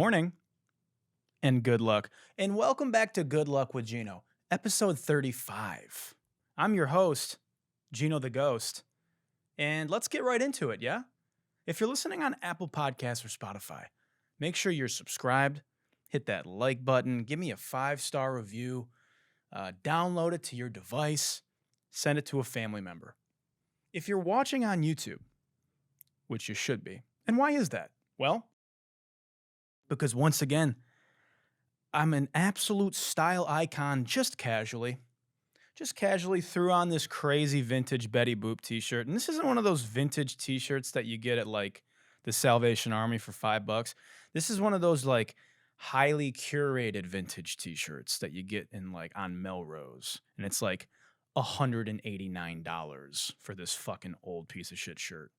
morning and good luck. And welcome back to Good Luck with Gino, episode 35. I'm your host, Gino the Ghost, and let's get right into it, yeah? If you're listening on Apple Podcasts or Spotify, make sure you're subscribed, hit that like button, give me a 5-star review, download it to your device, send it to a family member. If you're watching on YouTube, which you should be, and why is that? Well, because once again, I'm an absolute style icon just casually threw on this crazy vintage Betty Boop t-shirt. And this isn't one of those vintage t-shirts that you get at like the Salvation Army for $5. This is one of those like highly curated vintage t-shirts that you get in like on Melrose. And it's like $189 for this fucking old piece of shit shirt.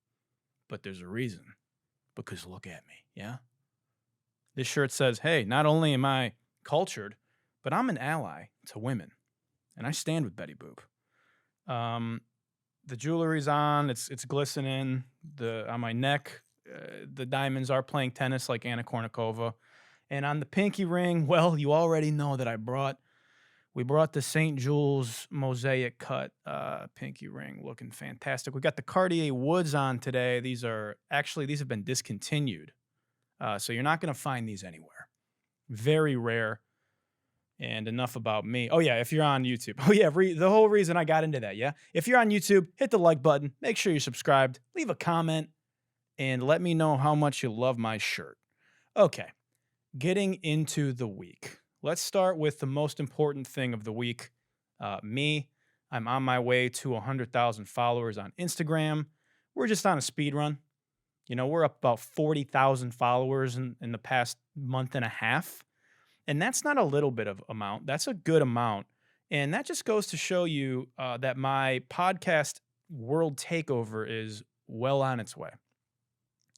But there's a reason. Because look at me, yeah? This shirt says, hey, not only am I cultured, but I'm an ally to women. And I stand with Betty Boop. The jewelry's on, it's glistening. On my neck, the diamonds are playing tennis like Anna Kournikova. And on the pinky ring, well, you already know that we brought the St. Jules mosaic cut pinky ring, looking fantastic. We got the Cartier Woods on today. These have been discontinued. So you're not going to find these anywhere. Very rare. And enough about me. Oh, yeah, if you're on YouTube. Oh, yeah, the whole reason I got into that, yeah? If you're on YouTube, hit the like button. Make sure you're subscribed. Leave a comment. And let me know how much you love my shirt. Okay, getting into the week. Let's start with the most important thing of the week. Me. I'm on my way to 100,000 followers on Instagram. We're just on a speed run. You know, we're up about 40,000 followers in the past month and a half. And that's not a little bit of amount. That's a good amount. And that just goes to show you that my podcast world takeover is well on its way.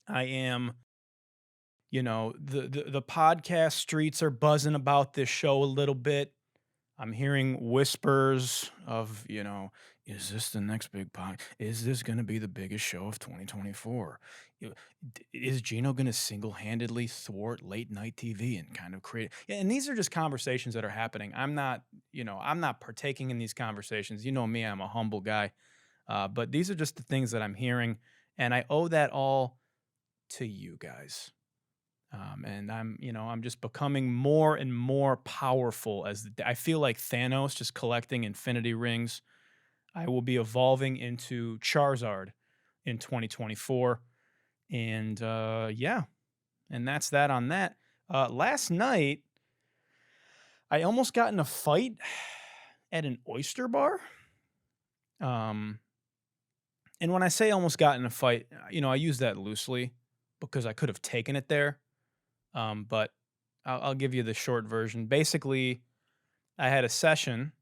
I am, the podcast streets are buzzing about this show a little bit. I'm hearing whispers of, is this the next big pod? Is this going to be the biggest show of 2024? Is Gino going to single-handedly thwart late night TV and kind of create? Yeah, and these are just conversations that are happening. I'm not partaking in these conversations. You know me, I'm a humble guy. But these are just the things that I'm hearing. And I owe that all to you guys. And I'm just becoming more and more powerful I feel like Thanos just collecting infinity rings. I will be evolving into Charizard in 2024. And and that's that on that. Last night, I almost got in a fight at an Oyster Bar. And when I say almost got in a fight, I use that loosely because I could have taken it there. But I'll give you the short version. Basically, I had a session,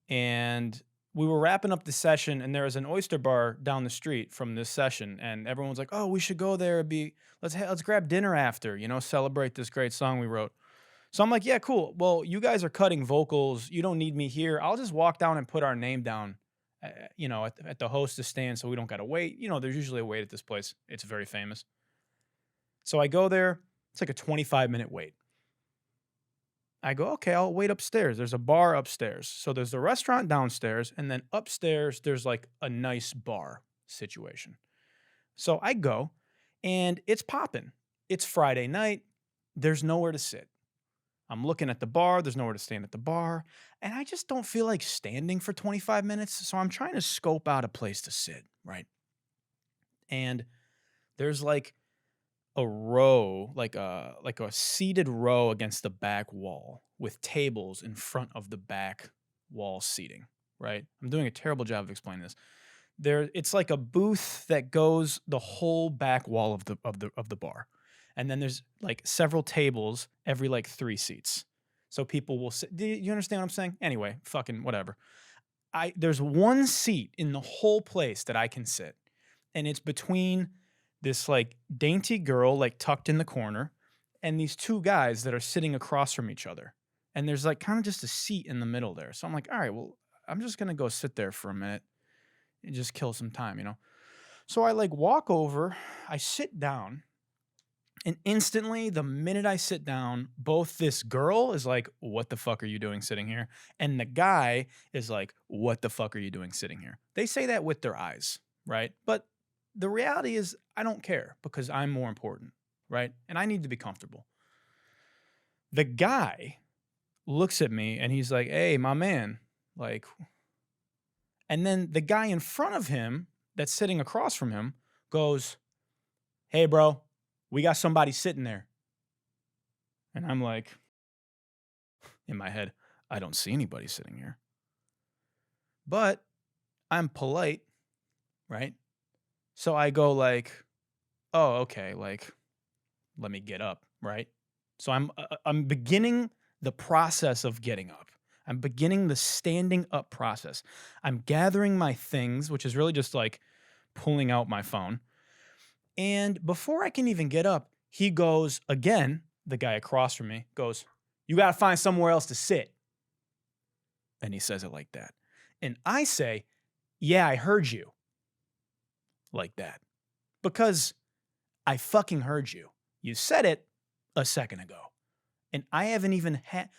and we were wrapping up the session, and there was an Oyster Bar down the street from this session, and everyone was like, "Oh, we should go there. Let's grab dinner after, celebrate this great song we wrote." So I'm like, "Yeah, cool. Well, you guys are cutting vocals. You don't need me here. I'll just walk down and put our name down, at the hostess stand, so we don't gotta wait. There's usually a wait at this place. It's very famous." So I go there. It's like a 25-minute wait. I go, okay, I'll wait upstairs. There's a bar upstairs. So there's the restaurant downstairs, and then upstairs, there's like a nice bar situation. So I go, and it's popping. It's Friday night. There's nowhere to sit. I'm looking at the bar. There's nowhere to stand at the bar. And I just don't feel like standing for 25 minutes. So I'm trying to scope out a place to sit, right? And there's like a row, like a seated row against the back wall with tables in front of the back wall seating, right? I'm doing a terrible job of explaining this. It's like a booth that goes the whole back wall of the bar. And then there's like several tables every like 3 seats. So people will sit. Do you understand what I'm saying? Anyway, fucking whatever. There's one seat in the whole place that I can sit. And it's between this like dainty girl like tucked in the corner and these 2 guys that are sitting across from each other. And there's like kind of just a seat in the middle there. So I'm like, all right, well, I'm just going to go sit there for a minute and just kill some time, So I like walk over, I sit down, And instantly, the minute I sit down, both this girl is like, "What the fuck are you doing sitting here?" And the guy is like, "What the fuck are you doing sitting here?" They say that with their eyes, right? But the reality is, I don't care because I'm more important, right? And I need to be comfortable. The guy looks at me and he's like, "Hey, my man." Like, and then the guy in front of him that's sitting across from him goes, "Hey, bro, we got somebody sitting there." And I'm like, in my head, I don't see anybody sitting here. But I'm polite, right? So I go like, "Oh, okay, like let me get up," right? So I'm beginning the process of getting up. I'm beginning the standing up process. I'm gathering my things, which is really just like pulling out my phone. And before I can even get up, he goes again, the guy across from me goes, "You got to find somewhere else to sit." And he says it like that. And I say, "Yeah, I heard you," like that. Because I fucking heard you. You said it a second ago. And I haven't even had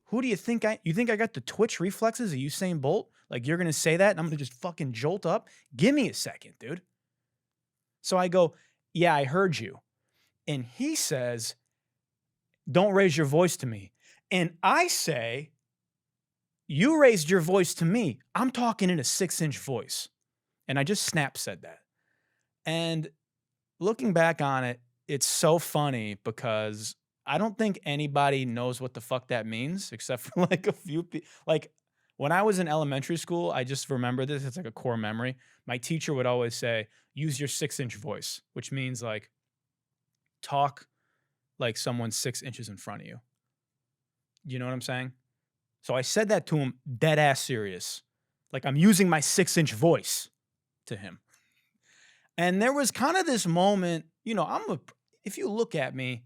who do you think you think I got the twitch reflexes of Usain Bolt? Like you're gonna say that and I'm gonna just fucking jolt up? Give me a second, dude. So I go, "Yeah, I heard you." And he says, "Don't raise your voice to me." And I say, "You raised your voice to me. I'm talking in a 6-inch voice." And I just snap said that. And looking back on it, it's so funny because I don't think anybody knows what the fuck that means except for like a few people. Like when I was in elementary school, I just remember this. It's like a core memory. My teacher would always say, "Use your 6-inch voice," which means like talk like someone's 6 inches in front of you. You know what I'm saying? So I said that to him dead ass serious. Like I'm using my 6-inch voice to him. And there was kind of this moment, if you look at me,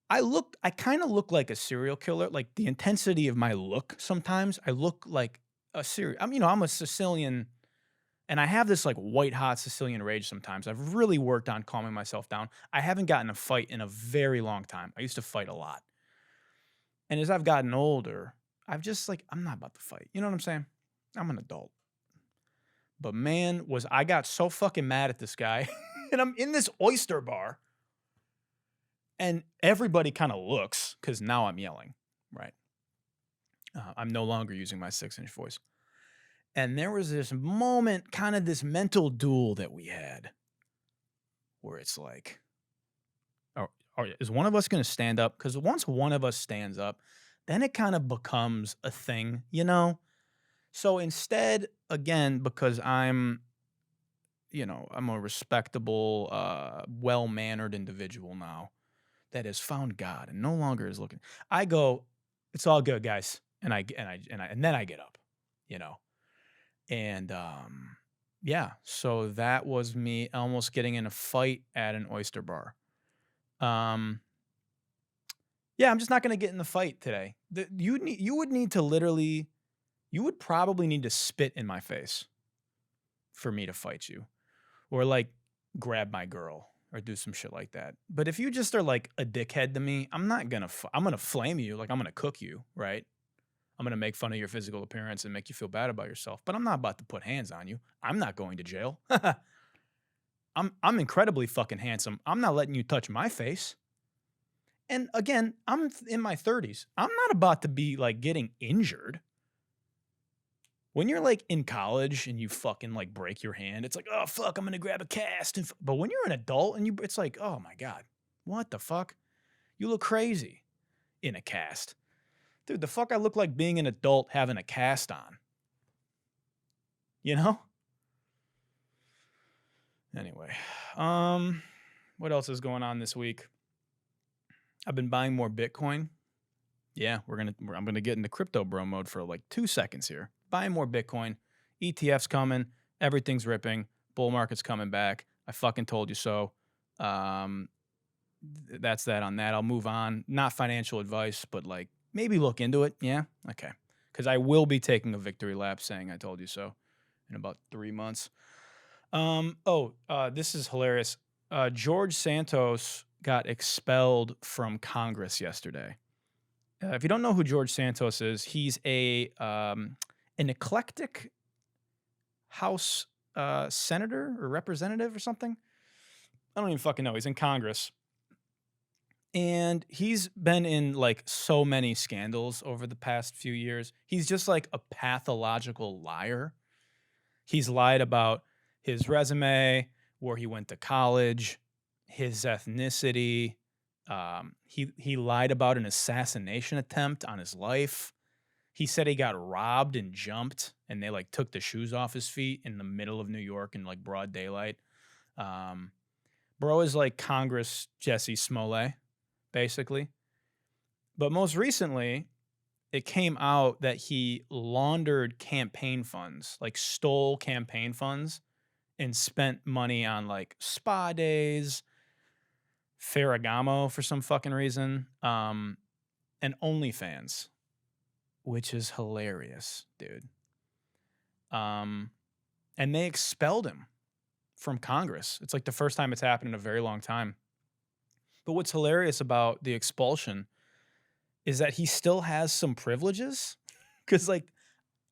I kind of look like a serial killer. Like the intensity of my look sometimes, I look like a serial. I'm a Sicilian and I have this like white hot Sicilian rage sometimes. I've really worked on calming myself down. I haven't gotten a fight in a very long time. I used to fight a lot. And as I've gotten older, I've just like, I'm not about to fight. You know what I'm saying? I'm an adult. But man, I got so fucking mad at this guy. And I'm in this Oyster Bar. And everybody kind of looks because now I'm yelling, right? I'm no longer using my 6-inch voice. And there was this moment, kind of this mental duel that we had where it's like, is one of us going to stand up? Because once one of us stands up, then it kind of becomes a thing, you know? So instead, again, because I'm a respectable, well-mannered individual now that has found God and no longer is looking. I go, "It's all good, guys," and then I get up, you know, and yeah. So that was me almost getting in a fight at an Oyster Bar. Yeah, I'm just not gonna get in the fight today. You would need to literally, you would probably need to spit in my face for me to fight you. Or like grab my girl or do some shit like that. But if you just are like a dickhead to me, I'm gonna flame you, like I'm gonna cook you, right? I'm gonna make fun of your physical appearance and make you feel bad about yourself. But I'm not about to put hands on you. I'm not going to jail. I'm incredibly fucking handsome. I'm not letting you touch my face. And again, I'm in my 30s. I'm not about to be like getting injured. When you're like in college and you fucking like break your hand, it's like, "Oh fuck, I'm gonna grab a cast." But when you're an adult and it's like, "Oh my God, what the fuck? You look crazy in a cast." Dude, the fuck I look like being an adult having a cast on. You know? Anyway, what else is going on this week? I've been buying more Bitcoin. Yeah, I'm gonna get into crypto bro mode for like 2 seconds here. Buying more Bitcoin. ETF's coming. Everything's ripping. Bull market's coming back. I fucking told you so. That's that on that. I'll move on. Not financial advice, but like maybe look into it. Yeah, okay. Because I will be taking a victory lap saying I told you so in about 3 months. This is hilarious. George Santos got expelled from Congress yesterday. If you don't know who George Santos is, he's an eclectic House senator or representative or something. I don't even fucking know. He's in Congress. And he's been in like so many scandals over the past few years. He's just like a pathological liar. He's lied about his resume, where he went to college, his ethnicity. He lied about an assassination attempt on his life. He said he got robbed and jumped, and they like took the shoes off his feet in the middle of New York in like broad daylight. Bro is like Congress Jesse Smollett, basically. But most recently, it came out that he laundered campaign funds, like stole campaign funds and spent money on like spa days, Ferragamo for some fucking reason, and OnlyFans, which is hilarious, dude. And they expelled him from Congress. It's like the first time it's happened in a very long time. But what's hilarious about the expulsion is that he still has some privileges. Because, like,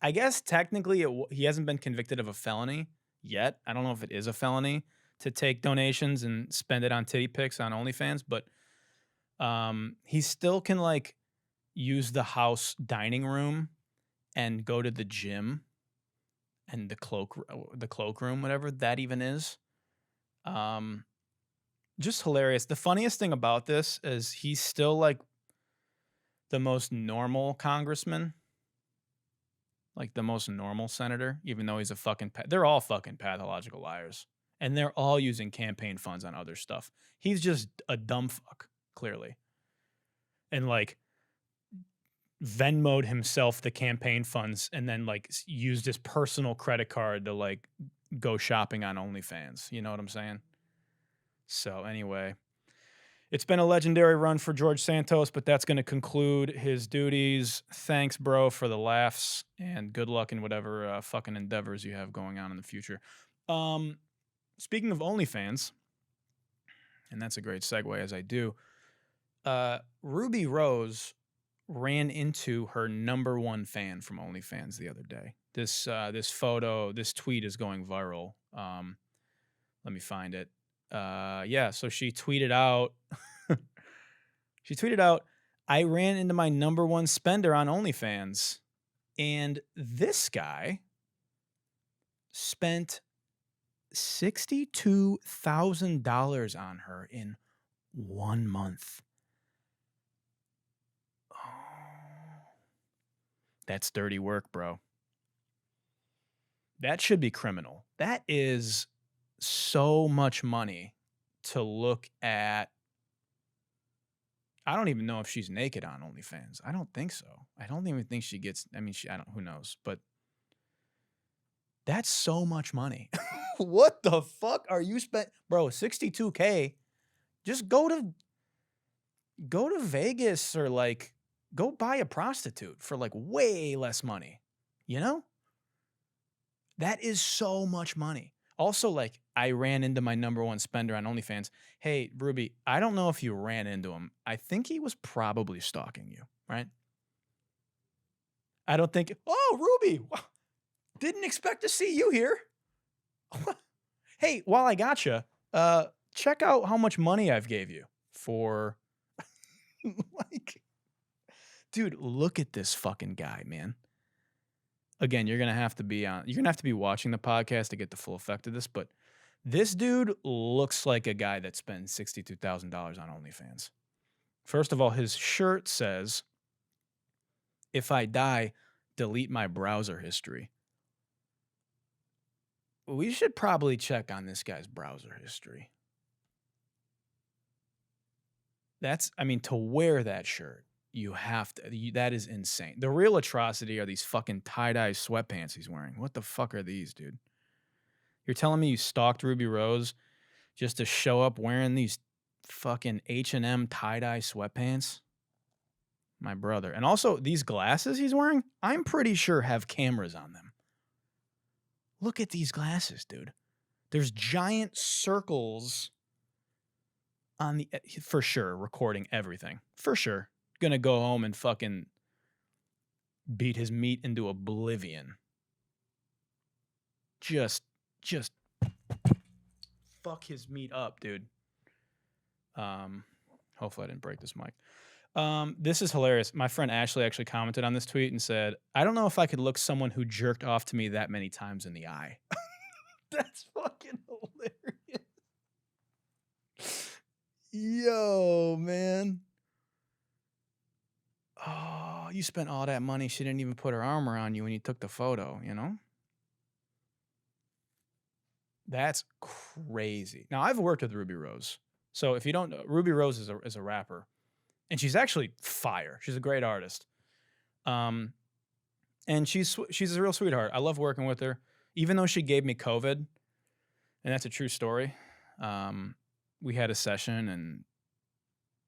I guess technically he hasn't been convicted of a felony yet. I don't know if it is a felony to take donations and spend it on titty pics on OnlyFans, but he still can, like, use the house dining room and go to the gym and the cloakroom, whatever that even is. Just hilarious. The funniest thing about this is he's still like the most normal congressman, like the most normal senator, even though he's a fucking they're all fucking pathological liars, and they're all using campaign funds on other stuff. He's just a dumb fuck, clearly, and like Venmo'd himself the campaign funds and then like used his personal credit card to like go shopping on OnlyFans. You know what I'm saying? So anyway, it's been a legendary run for George Santos, but that's going to conclude his duties. Thanks, bro, for the laughs, and good luck in whatever fucking endeavors you have going on in the future. Speaking of OnlyFans, and that's a great segue as I do, Rubi Rose ran into her #1 fan from OnlyFans the other day. This tweet is going viral. Let me find it. So she tweeted out, I ran into my #1 spender on OnlyFans, and this guy spent $62,000 on her in 1 month. That's dirty work, bro. That should be criminal. That is so much money to look at. I don't even know if she's naked on OnlyFans. I don't think so. I don't even think she gets, who knows, but that's so much money. What the fuck are you bro, $62K. Just go to Vegas or like go buy a prostitute for like way less money. You know? That is so much money. Also, like, I ran into my #1 spender on OnlyFans. Hey, Ruby, I don't know if you ran into him. I think he was probably stalking you, right? I don't think, oh, Ruby, didn't expect to see you here. Hey, while I got you, check out how much money I've gave you for, like, dude, look at this fucking guy, man. Again, you're gonna have to be watching the podcast to get the full effect of this, but this dude looks like a guy that spent $62,000 on OnlyFans. First of all, his shirt says, "If I die, delete my browser history." We should probably check on this guy's browser history. To wear that shirt, you have to, that is insane. The real atrocity are these fucking tie-dye sweatpants he's wearing. What the fuck are these, dude? You're telling me you stalked Rubi Rose just to show up wearing these fucking H&M tie-dye sweatpants? My brother. And also, these glasses he's wearing, I'm pretty sure have cameras on them. Look at these glasses, dude. There's giant circles on the for sure recording everything. For sure. Gonna go home and fucking beat his meat into oblivion. Just fuck his meat up, dude. Hopefully I didn't break this mic. This is hilarious. My friend Ashley actually commented on this tweet and said, I don't know if I could look someone who jerked off to me that many times in the eye. That's fucking hilarious. Yo, man. Oh, you spent all that money. She didn't even put her arm around you when you took the photo, you know? That's crazy. Now, I've worked with Rubi Rose. So if you don't know, Rubi Rose is a rapper. And she's actually fire. She's a great artist. And she's a real sweetheart. I love working with her. Even though she gave me COVID, and that's a true story. We had a session and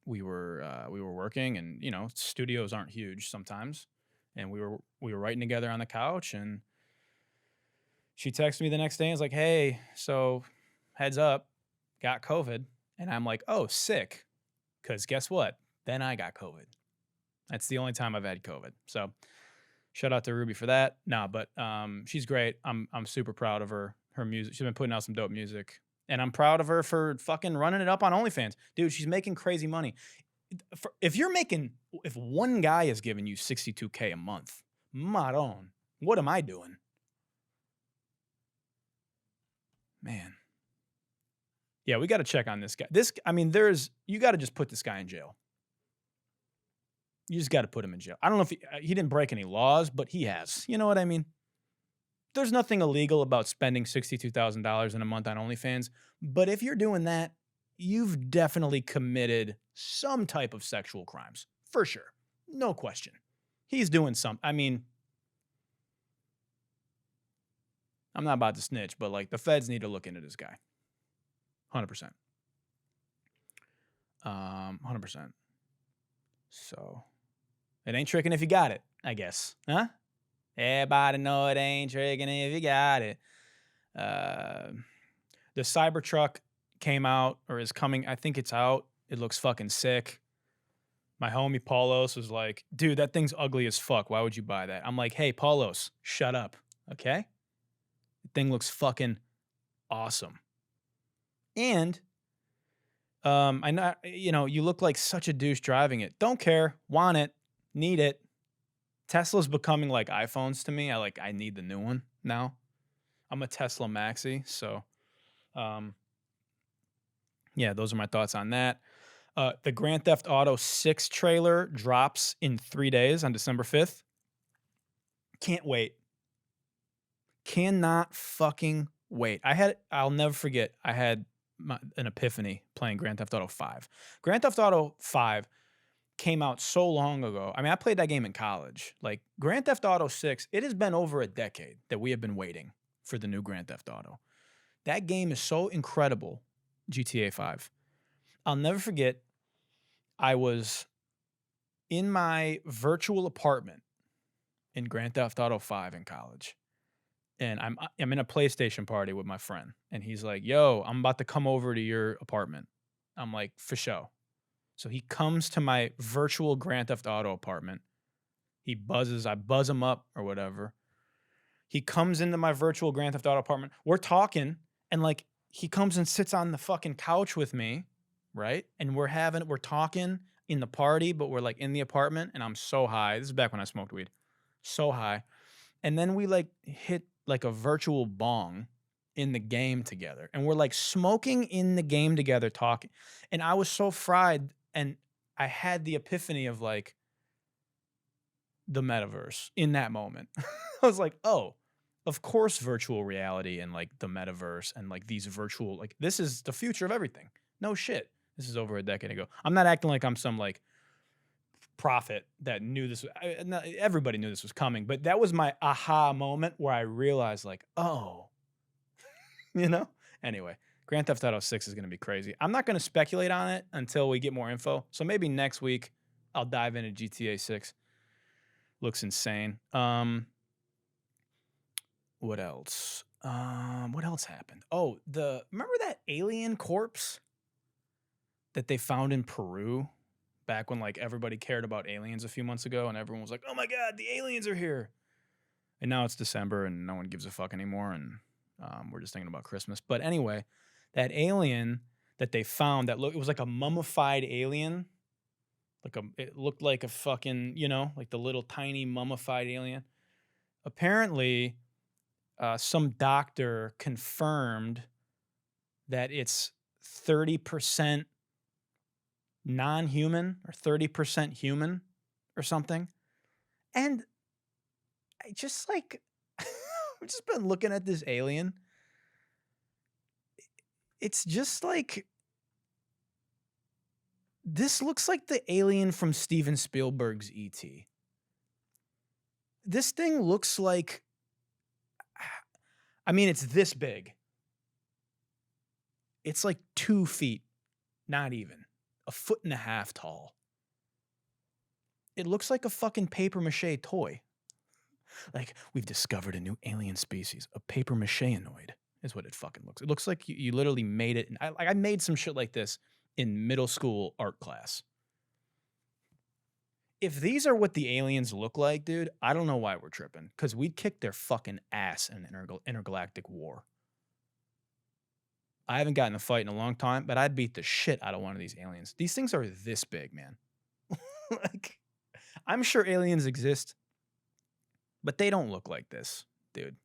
we were working, and you know, studios aren't huge sometimes. And we were writing together on the couch, and she texted me the next day and was like, hey, so heads up, got COVID. And I'm like, oh, sick. Because guess what? Then I got COVID. That's the only time I've had COVID. So shout out to Ruby for that. Nah, but she's great. I'm super proud of her. Her music. She's been putting out some dope music. And I'm proud of her for fucking running it up on OnlyFans. Dude, she's making crazy money. If one guy is giving you $62K a month, maron, what am I doing? Man. Yeah, we got to check on this guy. You got to just put this guy in jail. You just got to put him in jail. I don't know if he didn't break any laws, but he has. You know what I mean? There's nothing illegal about spending $62,000 in a month on OnlyFans. But if you're doing that, you've definitely committed some type of sexual crimes. For sure. No question. He's doing something. I mean, I'm not about to snitch, but like the feds need to look into this guy. 100%. 100%. So it ain't tricking if you got it, I guess. Huh? Everybody know it ain't tricking if you got it. The Cybertruck came out, or is coming. I think it's out. It looks fucking sick. My homie Paulos was like, dude, that thing's ugly as fuck. Why would you buy that? I'm like, hey, Paulos, shut up. Okay? The thing looks fucking awesome. And I know, you know, you look like such a douche driving it. Don't care. Want it. Need it. Tesla's becoming like iPhones to me. I need the new one now. I'm a Tesla maxi, so yeah, those are my thoughts on that. The Grand Theft Auto 6 trailer drops in 3 days on December 5th. Can't wait. Cannot fucking wait. I'll never forget, I had an epiphany playing Grand Theft Auto 5. Grand Theft Auto 5 came out so long ago. I mean, I played that game in college. Like Grand Theft Auto 6, it has been over a decade that we have been waiting for the new Grand Theft Auto. That game is so incredible, GTA 5. I'll never forget, I was in my virtual apartment in Grand Theft Auto 5 in college. And I'm in a PlayStation party with my friend. And he's like, yo, I'm about to come over to your apartment. I'm like, for sure. So he comes to my virtual Grand Theft Auto apartment. He buzzes. I buzz him up or whatever. He comes into my virtual Grand Theft Auto apartment. We're talking. And like, he comes and sits on the fucking couch with me. Right. And we're talking in the party, but we're like in the apartment. And I'm so high. This is back when I smoked weed. So high. And then we like hit like a virtual bong in the game together. And we're like smoking in the game together, talking. And I was so fried. And I had the epiphany of like the metaverse in that moment. I was like, oh, of course, virtual reality and like the metaverse and like these virtual, like this is the future of everything. No shit. This is over a decade ago. I'm not acting like I'm some like prophet that knew this. Everybody knew this was coming, but that was my aha moment where I realized like, oh, you know? Anyway, Grand Theft Auto 6 is going to be crazy. I'm not going to speculate on it until we get more info. So maybe next week I'll dive into GTA 6. Looks insane. What else? What else happened? Oh, remember that alien corpse that they found in Peru back when like everybody cared about aliens a few months ago and everyone was like, oh my God, the aliens are here. And now it's December and no one gives a fuck anymore. And we're just thinking about Christmas. But anyway, that alien that they found it was like a mummified alien. It looked like a fucking, like the little tiny mummified alien. Apparently, some doctor confirmed that it's 30% non-human or 30% human or something. And I just like, I've just been looking at this alien. It's just like, this looks like the alien from Steven Spielberg's E.T. This thing looks like, I mean, it's this big. It's like 2 feet, not even, 1.5 feet tall. It looks like a fucking paper mache toy. Like, we've discovered a new alien species, a paper mache-anoid is what it fucking looks. It looks like you literally made it. I made some shit like this in middle school art class. If these are what the aliens look like, dude, I don't know why we're tripping. Because we'd kick their fucking ass in an intergalactic war. I haven't gotten a fight in a long time, but I'd beat the shit out of one of these aliens. These things are this big, man. Like, I'm sure aliens exist, but they don't look like this, dude.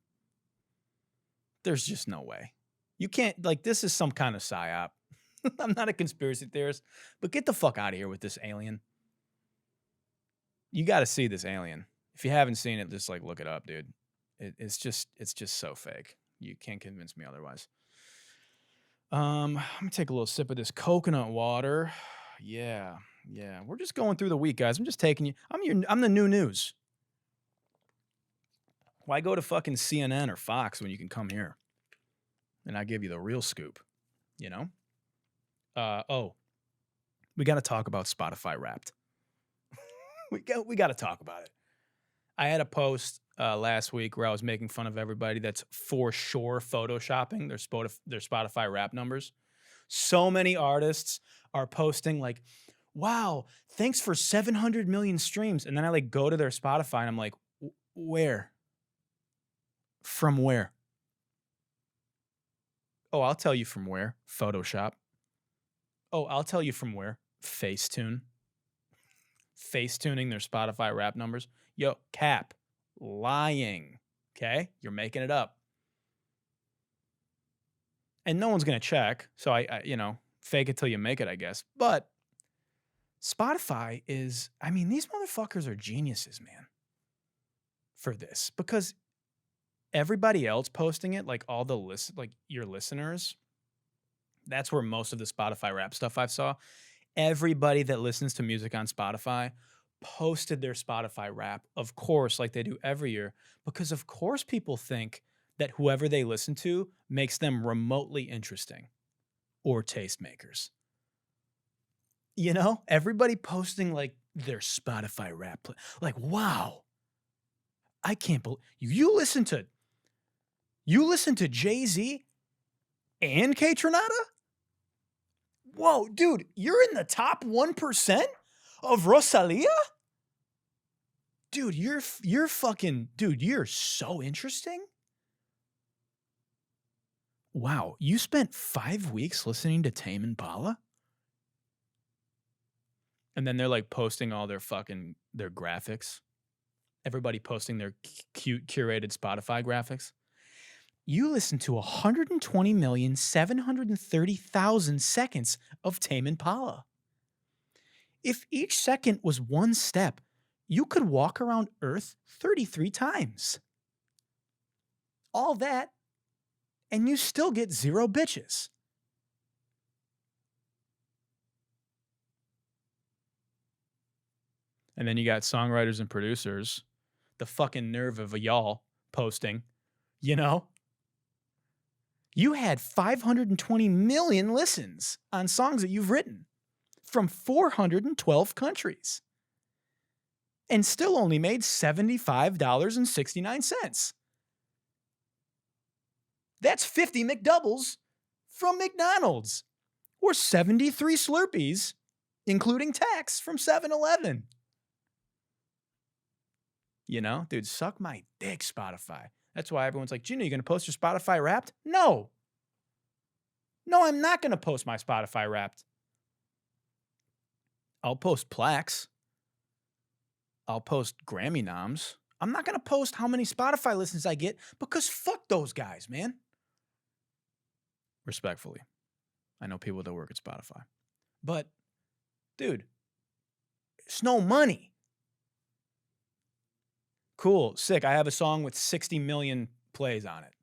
There's just no way. You can't, like, this is some kind of psyop. I'm not a conspiracy theorist, but get the fuck out of here with this alien. You got to see this alien. If you haven't seen it, just like look it up, dude. It's just so fake. You can't convince me otherwise. I'm gonna take a little sip of this coconut water. Yeah. We're just going through the week, guys. I'm just taking you. I'm the new news. Why go to fucking CNN or Fox when you can come here? And I give you the real scoop, you know? We got to talk about Spotify Wrapped. we got to talk about it. I had a post last week where I was making fun of everybody that's for sure photoshopping their Spotify Wrapped numbers. So many artists are posting like, wow, thanks for 700 million streams. And then I like go to their Spotify and I'm like, where? From where? Oh, I'll tell you from where. Photoshop. Oh, I'll tell you from where. Facetune. Facetuning their Spotify Wrapped numbers. Yo, cap. Lying. Okay? You're making it up. And no one's going to check. So I fake it till you make it, I guess. But Spotify is, these motherfuckers are geniuses, man. For this. Because everybody else posting it, like all the your listeners, that's where most of the Spotify Wrapped stuff I saw. Everybody that listens to music on Spotify posted their Spotify Wrap, of course, like they do every year, because of course people think that whoever they listen to makes them remotely interesting or tastemakers. You know, everybody posting like their Spotify Wrap, like, wow, I can't believe you listen to Jay-Z and K-Tronada? Whoa, dude, you're in the top 1% of Rosalia? Dude, you're so interesting. Wow, you spent 5 weeks listening to Tame Impala? And then they're like posting all their graphics. Everybody posting their cute curated Spotify graphics. You listened to 120,730,000 seconds of Tame Impala. If each second was one step, you could walk around Earth 33 times. All that, and you still get 0 bitches. And then you got songwriters and producers, the fucking nerve of y'all posting, you know? You had 520 million listens on songs that you've written from 412 countries and still only made $75.69. That's 50 McDoubles from McDonald's. or 73 Slurpees, including tax from 7-Eleven. You know, dude, suck my dick, Spotify. That's why everyone's like, Gino, you going to post your Spotify Wrapped? No. No, I'm not going to post my Spotify Wrapped. I'll post plaques. I'll post Grammy noms. I'm not going to post how many Spotify listens I get because fuck those guys, man. Respectfully. I know people that work at Spotify. But, dude, it's no money. Cool, sick. I have a song with 60 million plays on it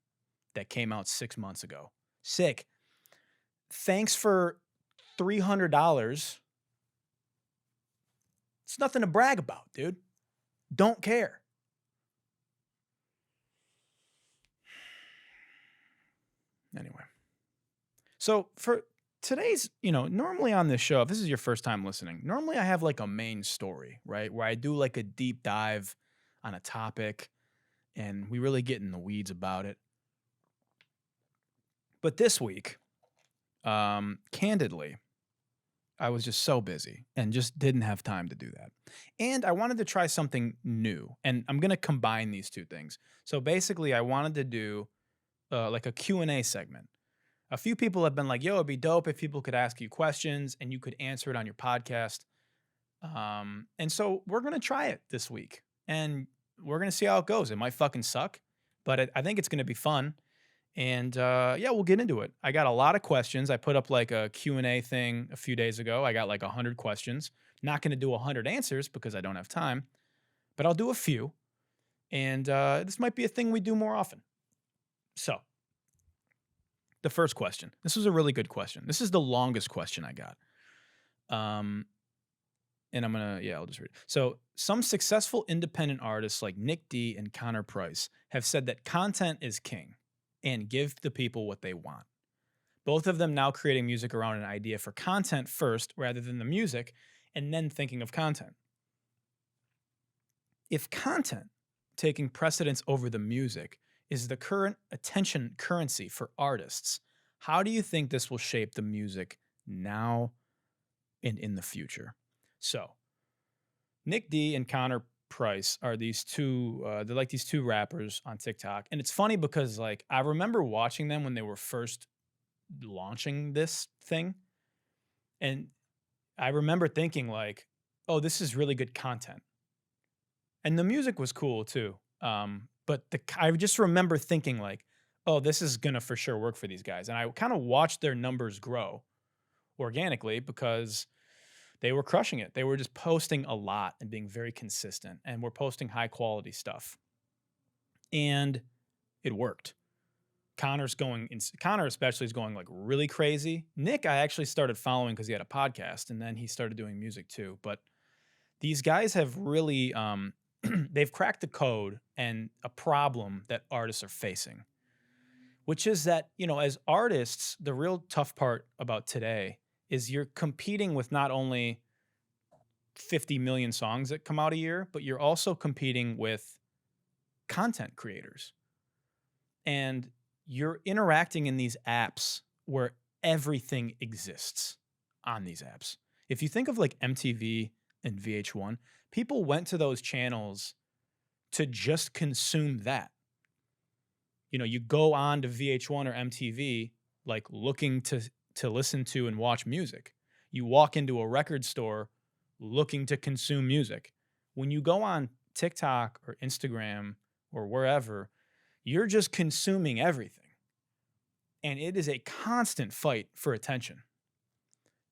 that came out 6 months ago. Sick. Thanks for $300. It's nothing to brag about, dude. Don't care. Anyway. So for today's, normally on this show, if this is your first time listening, normally I have like a main story, right? Where I do like a deep dive on a topic and we really get in the weeds about it. But this week, candidly, I was just so busy and just didn't have time to do that. And I wanted to try something new, and I'm going to combine these two things. So basically, I wanted to do like a Q&A segment. A few people have been like, yo, it'd be dope if people could ask you questions and you could answer it on your podcast. And so we're going to try it this week, and we're going to see how it goes. It might fucking suck, but I think it's going to be fun. And yeah, we'll get into it. I got a lot of questions. I put up like a Q&A thing a few days ago. I got like 100 questions. Not going to do 100 answers because I don't have time, but I'll do a few. And this might be a thing we do more often. So the first question. This was a really good question. This is the longest question I got. And I'll just read it. So some successful independent artists like Nick D and Connor Price have said that content is king and give the people what they want. Both of them now creating music around an idea for content first rather than the music, and then thinking of content. If content taking precedence over the music is the current attention currency for artists, how do you think this will shape the music now and in the future? So, Nick D and Connor Price are these two, they're like these two rappers on TikTok. And it's funny because like I remember watching them when they were first launching this thing. And I remember thinking like, oh, this is really good content. And the music was cool too. But I just remember thinking like, oh, this is going to for sure work for these guys. And I kind of watched their numbers grow organically because they were crushing it. They were just posting a lot and being very consistent, and we're posting high quality stuff. And it worked. Connor especially is going like really crazy. Nick, I actually started following because he had a podcast, and then he started doing music too. But these guys have really, they've cracked the code and a problem that artists are facing, which is that, as artists, the real tough part about today is you're competing with not only 50 million songs that come out a year, but you're also competing with content creators. And you're interacting in these apps where everything exists on these apps. If you think of like MTV and VH1, people went to those channels to just consume that. You go on to VH1 or MTV like looking to listen to and watch music. You walk into a record store looking to consume music. When you go on TikTok or Instagram or wherever, you're just consuming everything. And it is a constant fight for attention.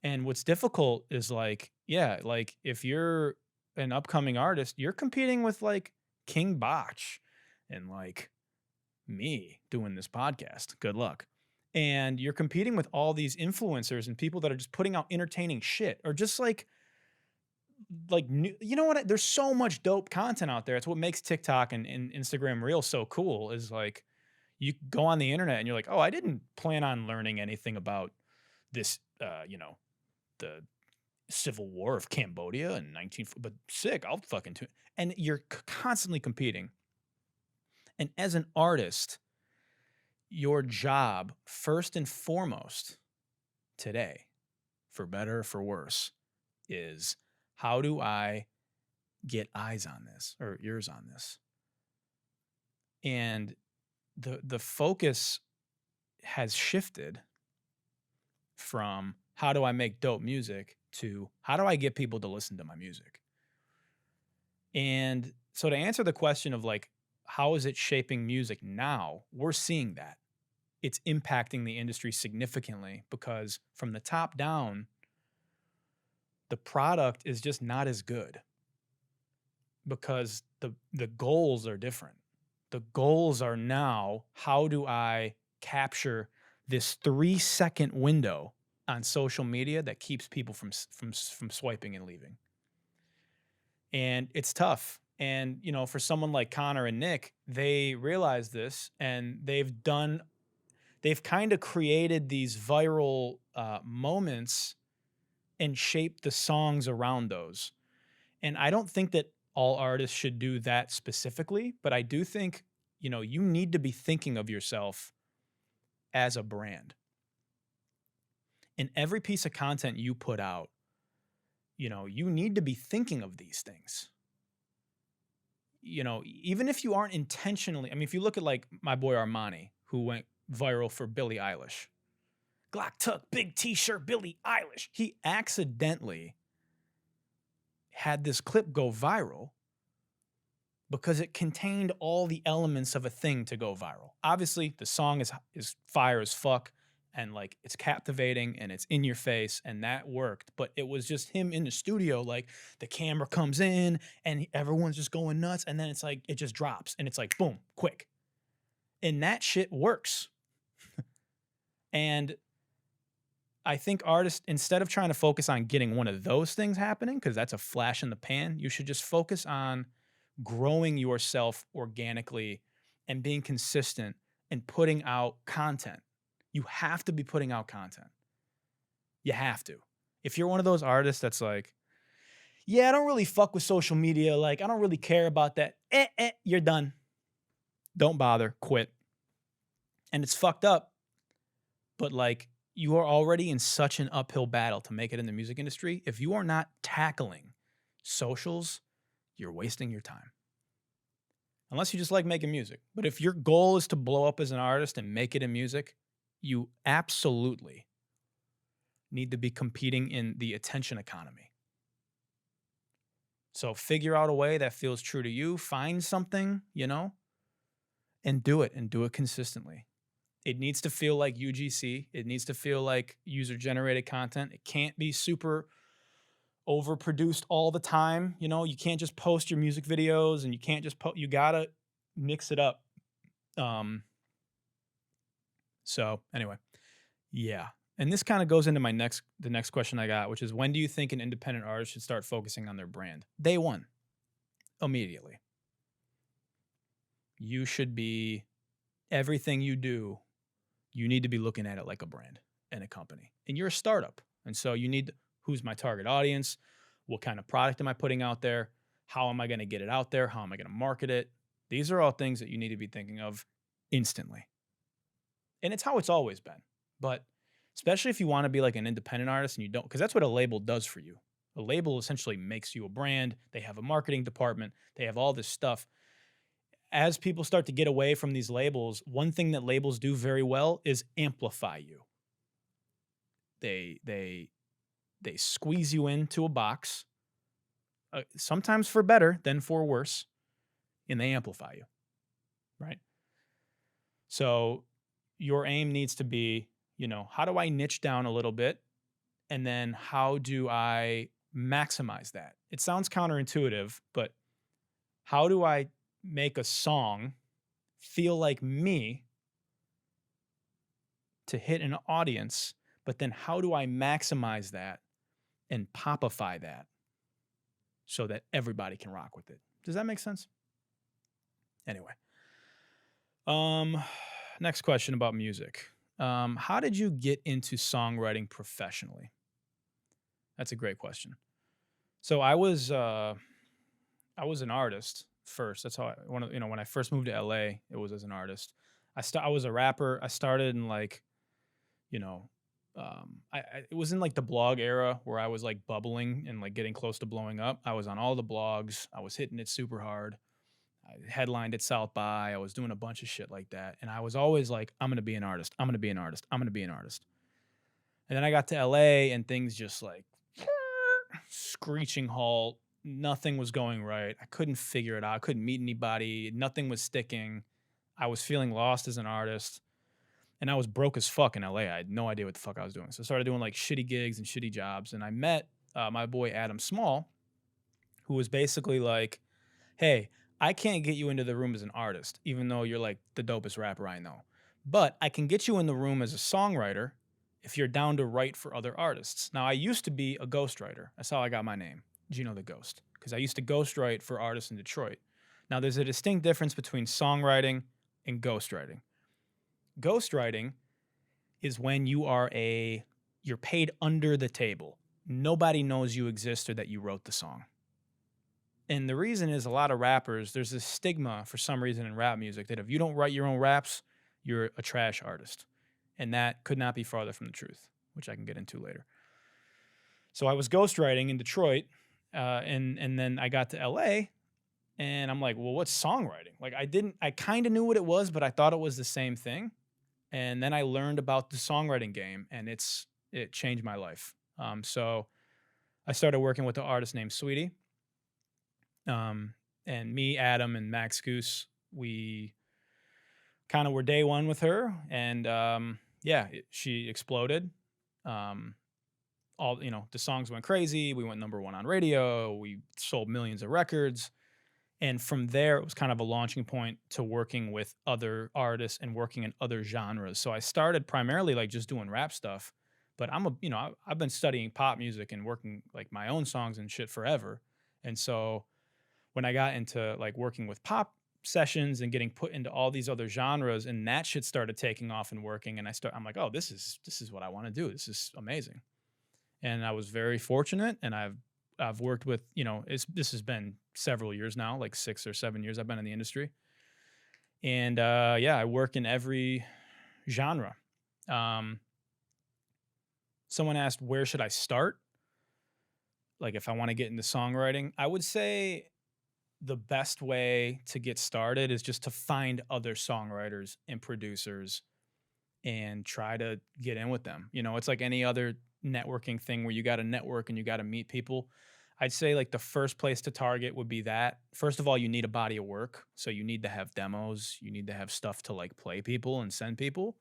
And what's difficult is like if you're an upcoming artist, you're competing with like King Botch and like me doing this podcast. Good luck. And you're competing with all these influencers and people that are just putting out entertaining shit or just like you know what? There's so much dope content out there. It's what makes TikTok and Instagram Reels so cool is like you go on the internet and you're like, oh, I didn't plan on learning anything about this, the Civil War of Cambodia in but sick, I'll fucking tune. And you're constantly competing. And as an artist, your job, first and foremost, today for better or for worse, is how do I get eyes on this or ears on this? And the focus has shifted from how do I make dope music to how do I get people to listen to my music? And so to answer the question of like, how is it shaping music now? We're seeing that. It's impacting the industry significantly because from the top down, the product is just not as good because the goals are different. The goals are now, how do I capture this 3-second window on social media that keeps people from swiping and leaving? And it's tough. And, you know, for someone like Connor and Nick, they realize this and they've kind of created these viral moments and shaped the songs around those. And I don't think that all artists should do that specifically, but I do think, you know, you need to be thinking of yourself as a brand. In every piece of content you put out, you know, you need to be thinking of these things. You know, even if you aren't intentionally, I mean, if you look at like my boy Armani, who went viral for Billie Eilish, Glock Tuck, big t-shirt, Billie Eilish. He accidentally had this clip go viral because it contained all the elements of a thing to go viral. Obviously, the song is fire as fuck and like it's captivating and it's in your face and that worked, but it was just him in the studio, like the camera comes in and everyone's just going nuts and then it's like it just drops and it's like boom, quick. And that shit works. And I think artists, instead of trying to focus on getting one of those things happening, because that's a flash in the pan, you should just focus on growing yourself organically and being consistent and putting out content. You have to be putting out content. You have to. If you're one of those artists that's like, yeah, I don't really fuck with social media, like, I don't really care about that, you're done. Don't bother, quit. And it's fucked up, but like, you are already in such an uphill battle to make it in the music industry. If you are not tackling socials, you're wasting your time. Unless you just like making music. But if your goal is to blow up as an artist and make it in music, you absolutely need to be competing in the attention economy. So figure out a way that feels true to you. Find something, you know, and do it consistently. It needs to feel like UGC. It needs to feel like user-generated content. It can't be super overproduced all the time. You know, you can't just post your music videos and you can't just you gotta mix it up. So anyway, yeah. And this kind of goes into the next question I got, which is when do you think an independent artist should start focusing on their brand? Day one, immediately. You should be, everything you do, you need to be looking at it like a brand and a company. And you're a startup. And so you need, who's my target audience? What kind of product am I putting out there? How am I going to get it out there? How am I going to market it? These are all things that you need to be thinking of instantly. And it's how it's always been. But especially if you want to be like an independent artist and you don't, because that's what a label does for you. A label essentially makes you a brand. They have a marketing department. They have all this stuff. As people start to get away from these labels, one thing that labels do very well is amplify you. They squeeze you into a box, sometimes for better than for worse, and they amplify you, right? So your aim needs to be, you know, how do I niche down a little bit? And then how do I maximize that? It sounds counterintuitive, but how do I make a song feel like me to hit an audience, but then how do I maximize that and popify that so that everybody can rock with it? Does that make sense? Anyway. Next question about music. How did you get into songwriting professionally? That's a great question. So I was an artist first. That's how when I first moved to LA, it was as an artist. I was a rapper. I started in like, you know, it was in like the blog era where I was like bubbling and like getting close to blowing up. I was on all the blogs. I was hitting it super hard. I headlined at South by. I was doing a bunch of shit like that. And I was always like, I'm going to be an artist. I'm going to be an artist. I'm going to be an artist. And then I got to LA and things just like screeching halt. Nothing was going right. I couldn't figure it out. I couldn't meet anybody. Nothing was sticking. I was feeling lost as an artist. And I was broke as fuck in LA. I had no idea what the fuck I was doing. So I started doing like shitty gigs and shitty jobs. And I met my boy Adam Small, who was basically like, hey, I can't get you into the room as an artist, even though you're like the dopest rapper I know. But I can get you in the room as a songwriter if you're down to write for other artists. Now, I used to be a ghostwriter. That's how I got my name, Gino the Ghost, because I used to ghostwrite for artists in Detroit. Now, there's a distinct difference between songwriting and ghostwriting. Ghostwriting is when you're paid under the table. Nobody knows you exist or that you wrote the song. And the reason is a lot of rappers, there's this stigma for some reason in rap music that if you don't write your own raps, you're a trash artist. And that could not be farther from the truth, which I can get into later. So I was ghostwriting in Detroit, and then I got to LA, and I'm like, well, what's songwriting? Like I kind of knew what it was, but I thought it was the same thing. And then I learned about the songwriting game, and it changed my life. So I started working with an artist named Sweetie. And me, Adam, and Max Goose, we kind of were day one with her, and she exploded. The songs went crazy. We went number one on radio. We sold millions of records, and from there, it was kind of a launching point to working with other artists and working in other genres. So I started primarily like just doing rap stuff, but I've been studying pop music and working like my own songs and shit forever, and so when I got into like working with pop sessions and getting put into all these other genres, and that shit started taking off and working, and I'm like, oh, this is what I want to do. This is amazing. And I was very fortunate, and I've worked with, this has been several years now, like 6 or 7 years I've been in the industry. And I work in every genre. Someone asked, where should I start? Like if I want to get into songwriting, I would say the best way to get started is just to find other songwriters and producers and try to get in with them. It's like any other networking thing where you got to network and you got to meet people. I'd say like the first place to target would be that. First of all, you need a body of work. So you need to have demos. You need to have stuff to like play people and send people.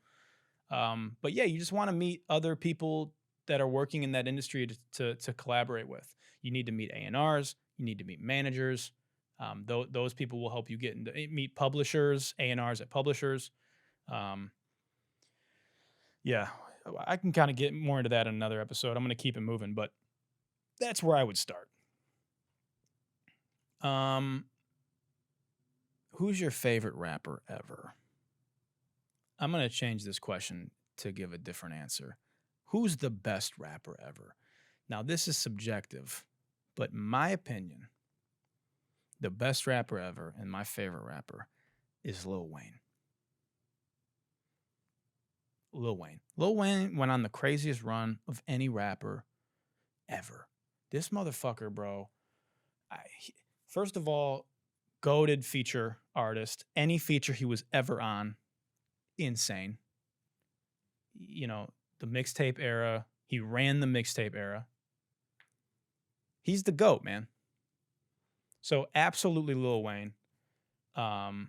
But yeah, you just want to meet other people that are working in that industry to collaborate with. You need to meet A&Rs. You need to meet managers. Those people will help you meet publishers, A&Rs at publishers. I can kind of get more into that in another episode. I'm going to keep it moving, but that's where I would start. Who's your favorite rapper ever? I'm going to change this question to give a different answer. Who's the best rapper ever? Now, this is subjective, but in my opinion, the best rapper ever and my favorite rapper is Lil Wayne. Lil Wayne. Lil Wayne went on the craziest run of any rapper ever. This motherfucker, bro. First of all, goated feature artist. Any feature he was ever on, insane. The mixtape era. He ran the mixtape era. He's the GOAT, man. So absolutely Lil Wayne. And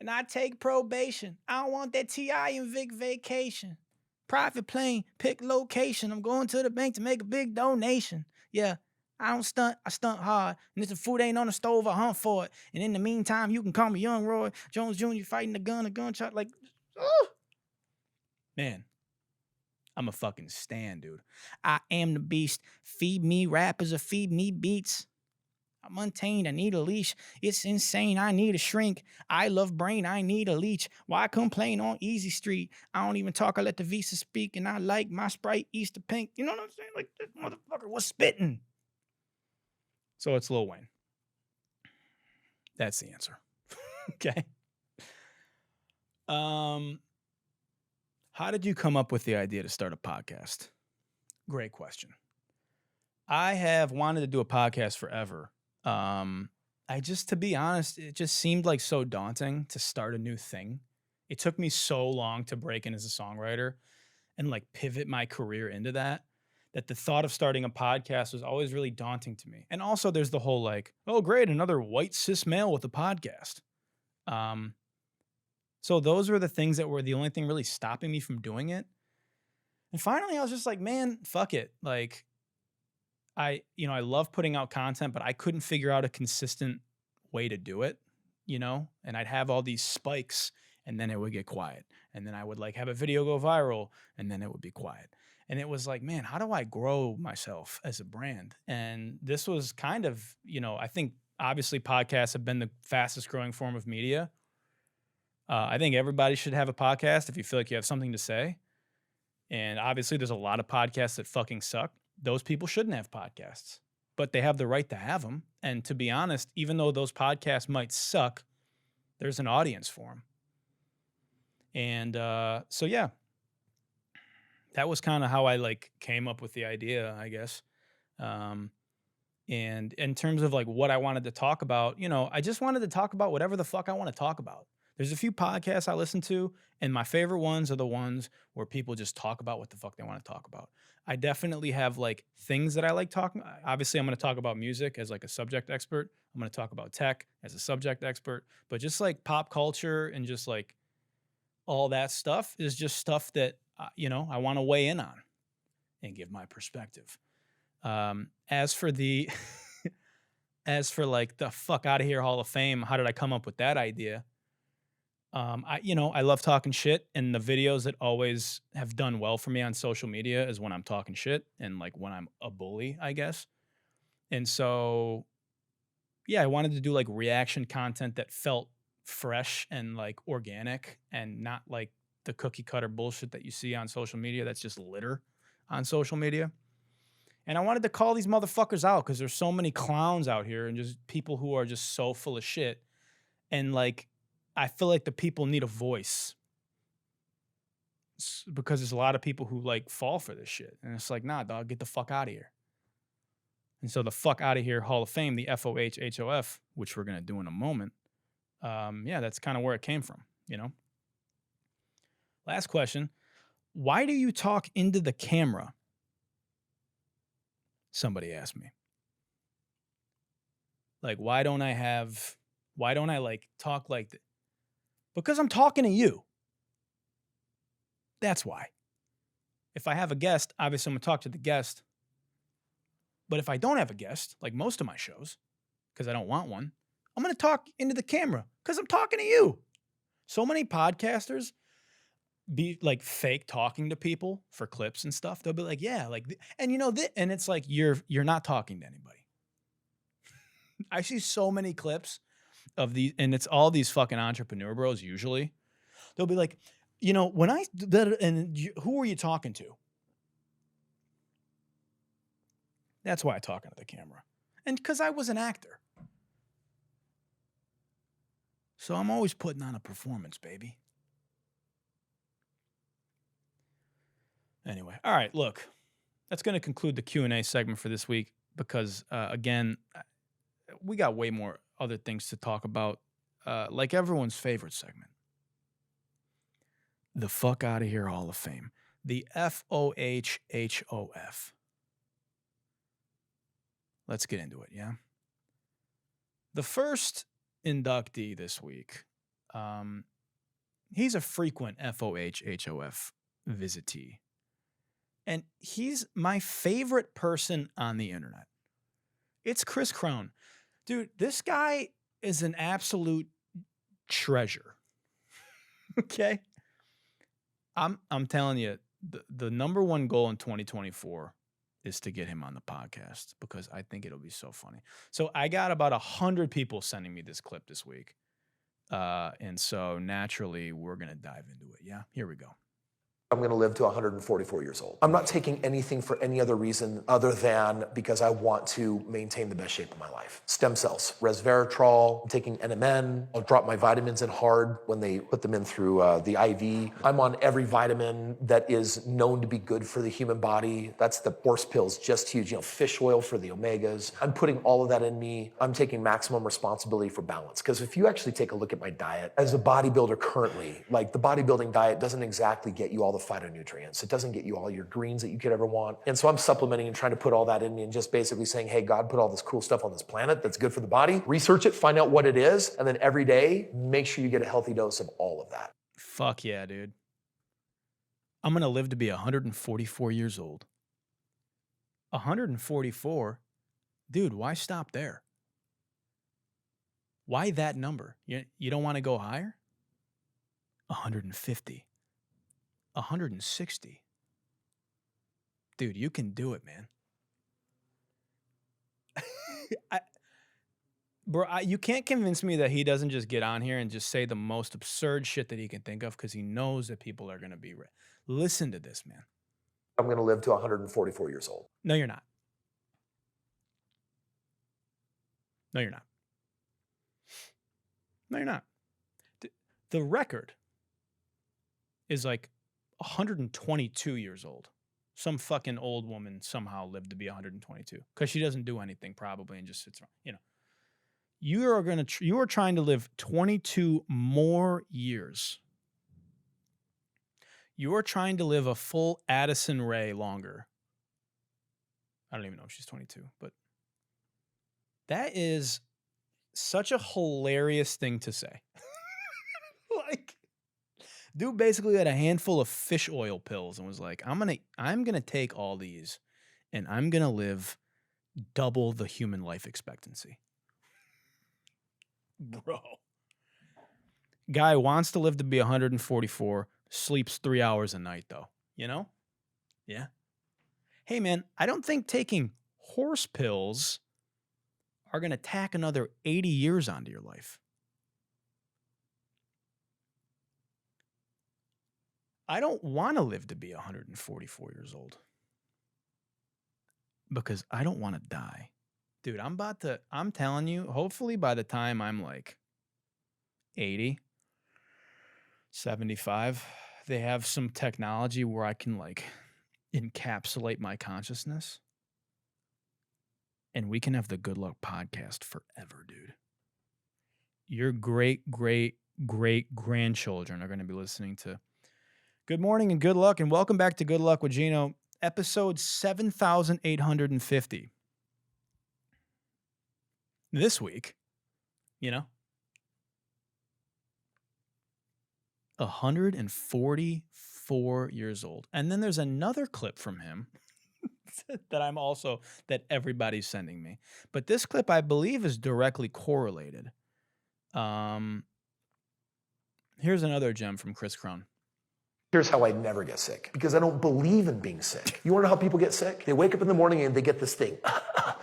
I take probation. I don't want that T.I. and Vic vacation. Private plane, pick location. I'm going to the bank to make a big donation. Yeah, I don't stunt, I stunt hard. And if the food ain't on the stove, I hunt for it. And in the meantime, you can call me Young Roy Jones Jr. fighting a gunshot like, man. I'm a fucking stan, dude. I am the beast. Feed me rappers or feed me beats. I'm untamed. I need a leash. It's insane. I need a shrink. I love brain. I need a leech. Why complain on Easy Street? I don't even talk. I let the Visa speak. And I like my Sprite Easter pink. You know what I'm saying? Like, this motherfucker was spitting. So it's Lil Wayne. That's the answer. Okay. Um, how did you come up with the idea to start a podcast? Great question. I have wanted to do a podcast forever. I just, to be honest, it just seemed like so daunting to start a new thing. It took me so long to break in as a songwriter and like pivot my career into that, that the thought of starting a podcast was always really daunting to me. And also, there's the whole like, oh, great, another white cis male with a podcast. Um, so those were the things that were the only thing really stopping me from doing it. And finally, I was just like, man, fuck it. Like, I love putting out content, but I couldn't figure out a consistent way to do it, and I'd have all these spikes and then it would get quiet. And then I would like have a video go viral and then it would be quiet. And it was like, man, how do I grow myself as a brand? And this was kind of, I think obviously podcasts have been the fastest growing form of media. I think everybody should have a podcast if you feel like you have something to say. And obviously, there's a lot of podcasts that fucking suck. Those people shouldn't have podcasts, but they have the right to have them. And to be honest, even though those podcasts might suck, there's an audience for them. And so, yeah, that was kind of how I like came up with the idea, I guess. And in terms of like what I wanted to talk about, I just wanted to talk about whatever the fuck I want to talk about. There's a few podcasts I listen to, and my favorite ones are the ones where people just talk about what the fuck they want to talk about. I definitely have like things that I like talking. Obviously, I'm going to talk about music as like a subject expert. I'm going to talk about tech as a subject expert, but just like pop culture and just like all that stuff is just stuff that I want to weigh in on and give my perspective. As for the as for like the fuck out of here Hall of Fame, how did I come up with that idea? I love talking shit, and the videos that always have done well for me on social media is when I'm talking shit and like when I'm a bully, I guess. And so, yeah, I wanted to do like reaction content that felt fresh and like organic and not like the cookie cutter bullshit that you see on social media. That's just litter on social media. And I wanted to call these motherfuckers out because there's so many clowns out here and just people who are just so full of shit. And like, I feel like the people need a voice because there's a lot of people who like fall for this shit. And it's like, nah, dog, get the fuck out of here. And so the fuck out of here Hall of Fame, the FOH HOF, which we're going to do in a moment. Yeah, that's kind of where it came from, Last question. Why do you talk into the camera? Somebody asked me. Like, why don't I like talk like that? Because I'm talking to you. That's why. If I have a guest, obviously I'm going to talk to the guest. But if I don't have a guest, like most of my shows, because I don't want one, I'm going to talk into the camera because I'm talking to you. So many podcasters be like fake talking to people for clips and stuff. They'll be like, yeah, like, and and it's like, you're not talking to anybody. I see so many clips of these, and it's all these fucking entrepreneur bros usually. They'll be like, when who are you talking to? That's why I talk into the camera. And because I was an actor. So I'm always putting on a performance, baby. Anyway, all right, look. That's going to conclude the Q&A segment for this week because, again, we got way more other things to talk about, like everyone's favorite segment. The fuck out of here Hall of Fame. The FOH HOF. Let's get into it, yeah? The first inductee this week, he's a frequent FOH HOF visitee. And he's my favorite person on the internet. It's Kris Krohn. Dude, this guy is an absolute treasure. Okay? I'm telling you, the number one goal in 2024 is to get him on the podcast because I think it'll be so funny. So I got about 100 people sending me this clip this week. And so naturally, we're going to dive into it. Yeah, here we go. I'm going to live to 144 years old. I'm not taking anything for any other reason other than because I want to maintain the best shape of my life. Stem cells, resveratrol, I'm taking NMN. I'll drop my vitamins in hard when they put them in through the IV. I'm on every vitamin that is known to be good for the human body. That's the horse pills, just huge. You know, fish oil for the omegas. I'm putting all of that in me. I'm taking maximum responsibility for balance. Because if you actually take a look at my diet as a bodybuilder currently, like the bodybuilding diet doesn't exactly get you all the phytonutrients. It doesn't get you all your greens that you could ever want. And so I'm supplementing and trying to put all that in me and just basically saying, hey, God put all this cool stuff on this planet that's good for the body. Research it, find out what it is, and then every day, make sure you get a healthy dose of all of that. Fuck yeah, dude. I'm going to live to be 144 years old. 144? Dude, why stop there? Why that number? You don't want to go higher? 150. 160. Dude, you can do it, man. You can't convince me that he doesn't just get on here and just say the most absurd shit that he can think of because he knows that people are going to be... Listen to this, man. I'm going to live to 144 years old. No, you're not. No, you're not. No, you're not. The record is like 122 years old. Some fucking old woman somehow lived to be 122 because she doesn't do anything probably and just sits around. You know, you are trying to live 22 more years. You are trying to live a full Addison Rae longer. I don't even know if she's 22, but that is such a hilarious thing to say. Like, dude basically had a handful of fish oil pills and was like, I'm gonna take all these and I'm gonna live double the human life expectancy. Bro. Guy wants to live to be 144, sleeps 3 hours a night though. You know? Yeah. Hey man, I don't think taking horse pills are gonna tack another 80 years onto your life. I don't want to live to be 144 years old because I don't want to die. Dude, I'm telling you, hopefully by the time I'm like 80, 75, they have some technology where I can like encapsulate my consciousness and we can have the Good Luck podcast forever, dude. Your great, great, great grandchildren are going to be listening to Good Morning and Good Luck, and welcome back to Good Luck with Gino, episode 7,850. This week, 144 years old. And then there's another clip from him that everybody's sending me. But this clip, I believe, is directly correlated. Here's another gem from Chris Krohn. Here's how I never get sick, because I don't believe in being sick. You want to know how people get sick? They wake up in the morning and they get this thing.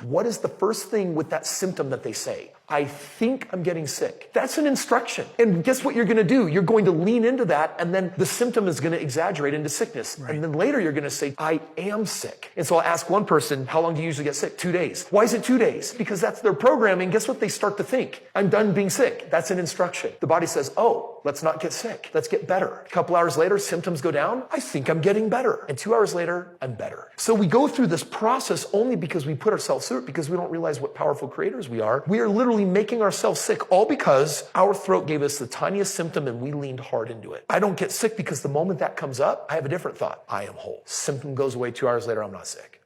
What is the first thing with that symptom that they say? I think I'm getting sick. That's an instruction. And guess what you're going to do? You're going to lean into that, and then the symptom is going to exaggerate into sickness. Right. And then later you're going to say, I am sick. And so I'll ask one person, how long do you usually get sick? 2 days. Why is it 2 days? Because that's their programming. Guess what they start to think? I'm done being sick. That's an instruction. The body says, oh, let's not get sick. Let's get better. A couple hours later, symptoms go down. I think I'm getting better. And 2 hours later, I'm better. So we go through this process only because we put ourselves through it, because we don't realize what powerful creators we are. We are literally making ourselves sick, all because our throat gave us the tiniest symptom and we leaned hard into it. I don't get sick because the moment that comes up, I have a different thought. I am whole. Symptom goes away. 2 hours later, I'm not sick.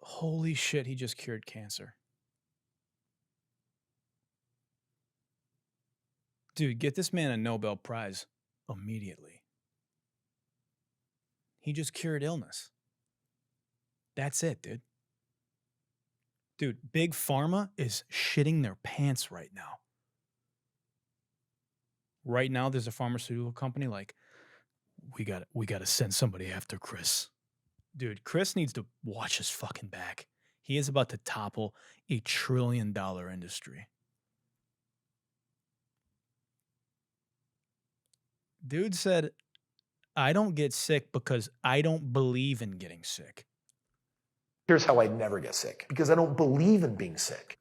Holy shit, he just cured cancer. Dude, get this man a Nobel Prize immediately. He just cured illness. That's it, dude. Dude, Big Pharma is shitting their pants right now. Right now, there's a pharmaceutical company like, we got to send somebody after Kris. Dude, Kris needs to watch his fucking back. He is about to topple $1 trillion industry. Dude said, I don't get sick because I don't believe in getting sick. Here's how I never get sick. Because I don't believe in being sick.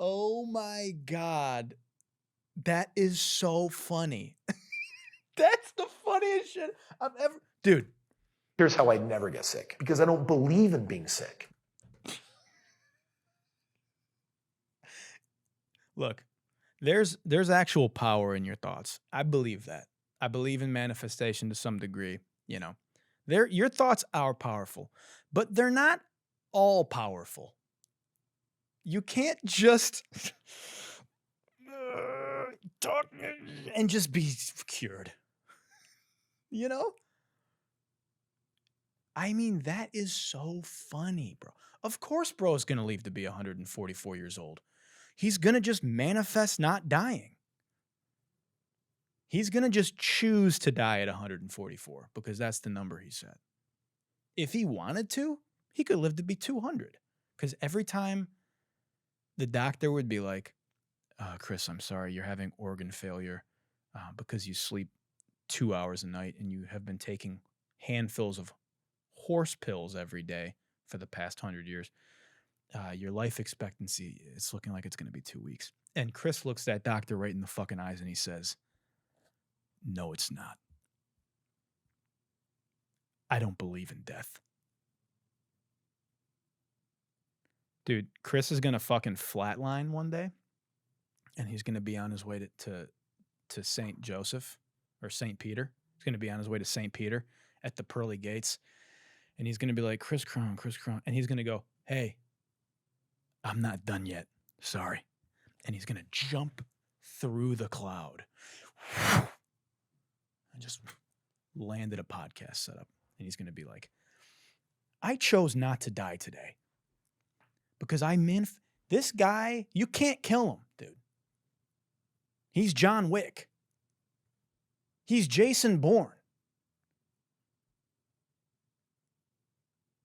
Oh my God. That is so funny. That's the funniest shit I've ever... Dude. Here's how I never get sick. Because I don't believe in being sick. Look, there's actual power in your thoughts. I believe that. I believe in manifestation to some degree, you know. Your thoughts are powerful, but they're not all powerful. You can't just talk and just be cured. You know? I mean, that is so funny, bro. Of course, bro is going to live to be 144 years old. He's going to just manifest not dying. He's going to just choose to die at 144 because that's the number he set. If he wanted to, he could live to be 200. Because every time the doctor would be like, Kris, I'm sorry, you're having organ failure because you sleep 2 hours a night and you have been taking handfuls of horse pills every day for the past 100 years. Your life expectancy, it's looking like it's going to be 2 weeks. And Kris looks that doctor right in the fucking eyes and he says, no, it's not. I don't believe in death. Dude, Kris is going to fucking flatline one day and he's going to be on his way to St. Joseph or St. Peter. He's going to be on his way to St. Peter at the pearly gates. And he's going to be like, Kris Krohn. And he's going to go, hey, I'm not done yet. Sorry. And he's going to jump through the cloud and just landed a podcast setup. And he's going to be like, I chose not to die today because this guy, you can't kill him, dude. He's John Wick. He's Jason Bourne.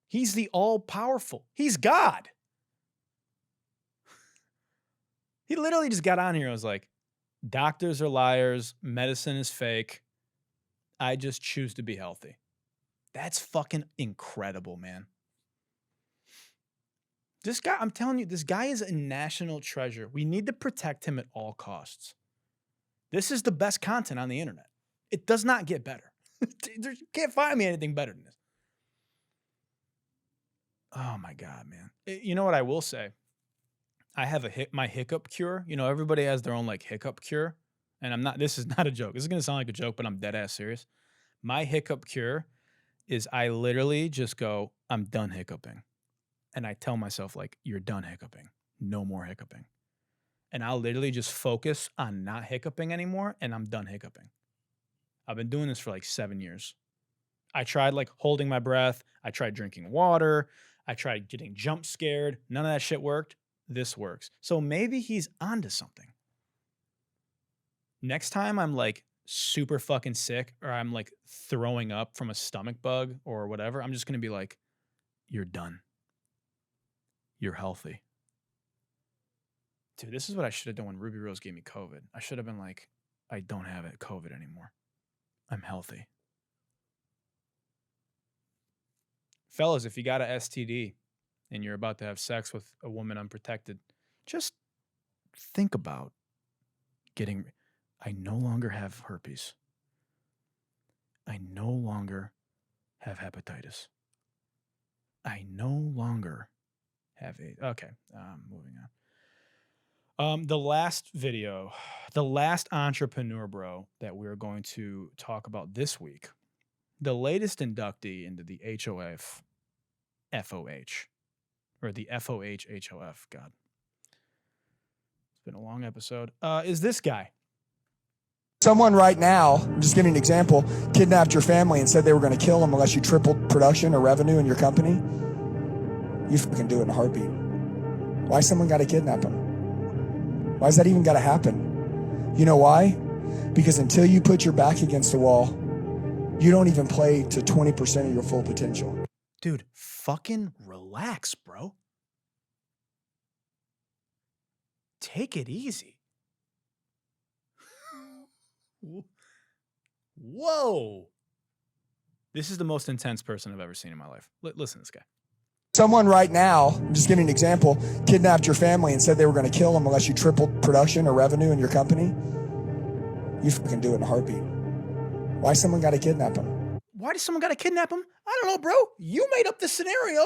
He's the all-powerful. He's God. He literally just got on here and was like, doctors are liars. Medicine is fake. I just choose to be healthy. That's fucking incredible, man. This guy, I'm telling you, this guy is a national treasure. We need to protect him at all costs. This is the best content on the internet. It does not get better. You can't find me anything better than this. Oh my God, man. You know what I will say? I have my hiccup cure. You know, everybody has their own like hiccup cure. And this is not a joke. This is going to sound like a joke, but I'm dead ass serious. My hiccup cure is I literally just go, I'm done hiccuping. And I tell myself like, you're done hiccuping. No more hiccuping. And I'll literally just focus on not hiccuping anymore. And I'm done hiccuping. I've been doing this for like 7 years. I tried like holding my breath. I tried drinking water. I tried getting jump scared. None of that shit worked. This works. So maybe he's onto something. Next time I'm like super fucking sick or I'm like throwing up from a stomach bug or whatever, I'm just going to be like, you're done. You're healthy. Dude, this is what I should have done when Rubi Rose gave me COVID. I should have been like, I don't have COVID anymore. I'm healthy. Fellas, if you got an STD and you're about to have sex with a woman unprotected, just think about I no longer have herpes. I no longer have hepatitis. I no longer have AIDS. Okay, moving on. The last video, the last entrepreneur bro that we're going to talk about this week, the latest inductee into the HOF, FOH, or the FOH HOF, God. It's been a long episode, is this guy. Someone right now, I'm just giving an example, kidnapped your family and said they were going to kill them unless you tripled production or revenue in your company. You fucking do it in a heartbeat. Why someone got to kidnap them? Why is that even got to happen? You know why? Because until you put your back against the wall, you don't even play to 20% of your full potential. Dude, fucking relax, bro. Take it easy. Whoa. This is the most intense person I've ever seen in my life. Listen to this guy. Someone right now, I'm just giving an example, kidnapped your family and said they were going to kill them unless you tripled production or revenue in your company. You fucking do it in a heartbeat. Why someone got to kidnap them? Why does someone got to kidnap him? I don't know, bro. You made up this scenario.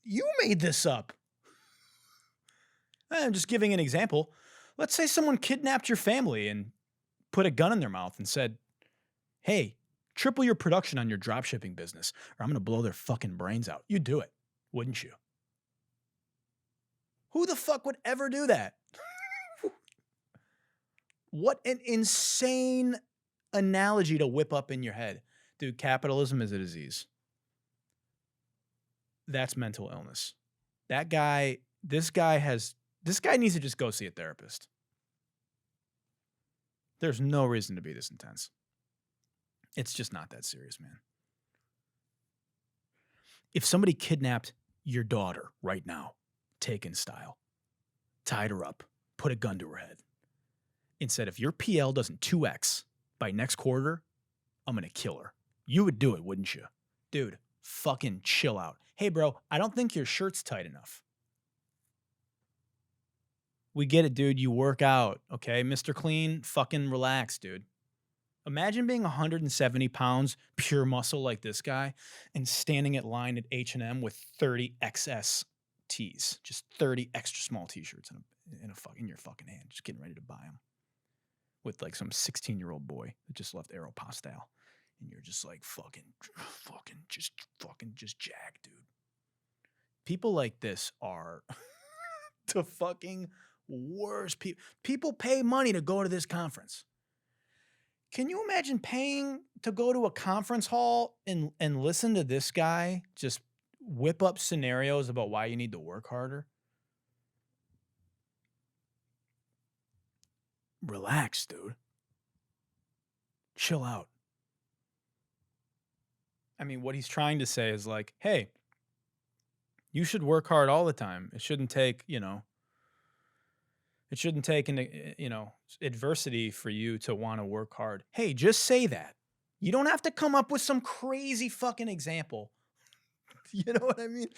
You made this up. I'm just giving an example. Let's say someone kidnapped your family and put a gun in their mouth and said, hey, triple your production on your dropshipping business or I'm going to blow their fucking brains out. You'd do it, wouldn't you? Who the fuck would ever do that? What an insane analogy to whip up in your head. Dude, capitalism is a disease. That's mental illness. This guy needs to just go see a therapist. There's no reason to be this intense. It's just not that serious, man. If somebody kidnapped your daughter right now, Taken style, tied her up, put a gun to her head, and said, if your PL doesn't 2X by next quarter, I'm going to kill her. You would do it, wouldn't you? Dude, fucking chill out. Hey, bro, I don't think your shirt's tight enough. We get it, dude. You work out, okay? Mr. Clean, fucking relax, dude. Imagine being 170 pounds, pure muscle like this guy, and standing at line at H&M with 30 XS tees, just 30 extra small t-shirts in your fucking hand, just getting ready to buy them, with like some 16-year-old boy that just left Aeropostale, and you're just like just jacked, dude. People like this are the fucking worst people. People pay money to go to this conference. Can you imagine paying to go to a conference hall and listen to this guy just whip up scenarios about why you need to work harder? Relax, dude. Chill out. I mean, what he's trying to say is like, hey, you should work hard all the time. It shouldn't take, adversity for you to want to work hard. Hey, just say that. You don't have to come up with some crazy fucking example. You know what I mean?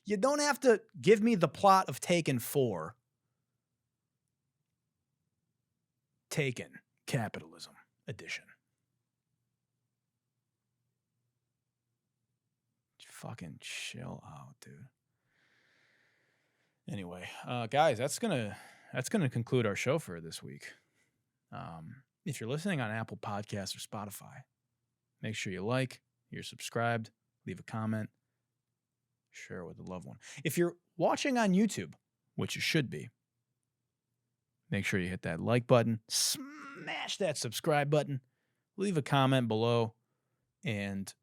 You don't have to give me the plot of Taken 4. Taken, Capitalism Edition. Fucking chill out, dude. Anyway, guys, that's gonna conclude our show for this week. If you're listening on Apple Podcasts or Spotify, make sure you like, you're subscribed, leave a comment, share it with a loved one. If you're watching on YouTube, which you should be, make sure you hit that like button, smash that subscribe button, leave a comment below, and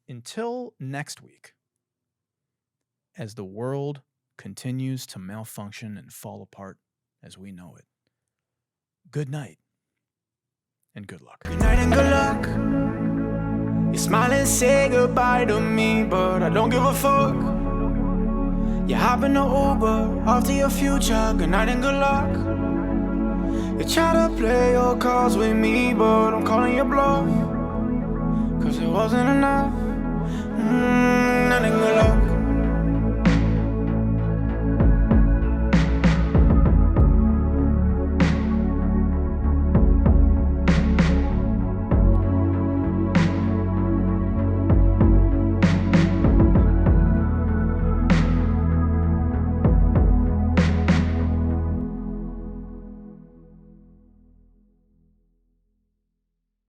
until next week, as the world continues to malfunction and fall apart as we know it, good night and good luck. Good night and good luck. You smile and say goodbye to me, but I don't give a fuck. You hop in the Uber, off to your future. Good night and good luck. You try to play your cards with me, but I'm calling your bluff, 'cause it wasn't enough. Night and good luck.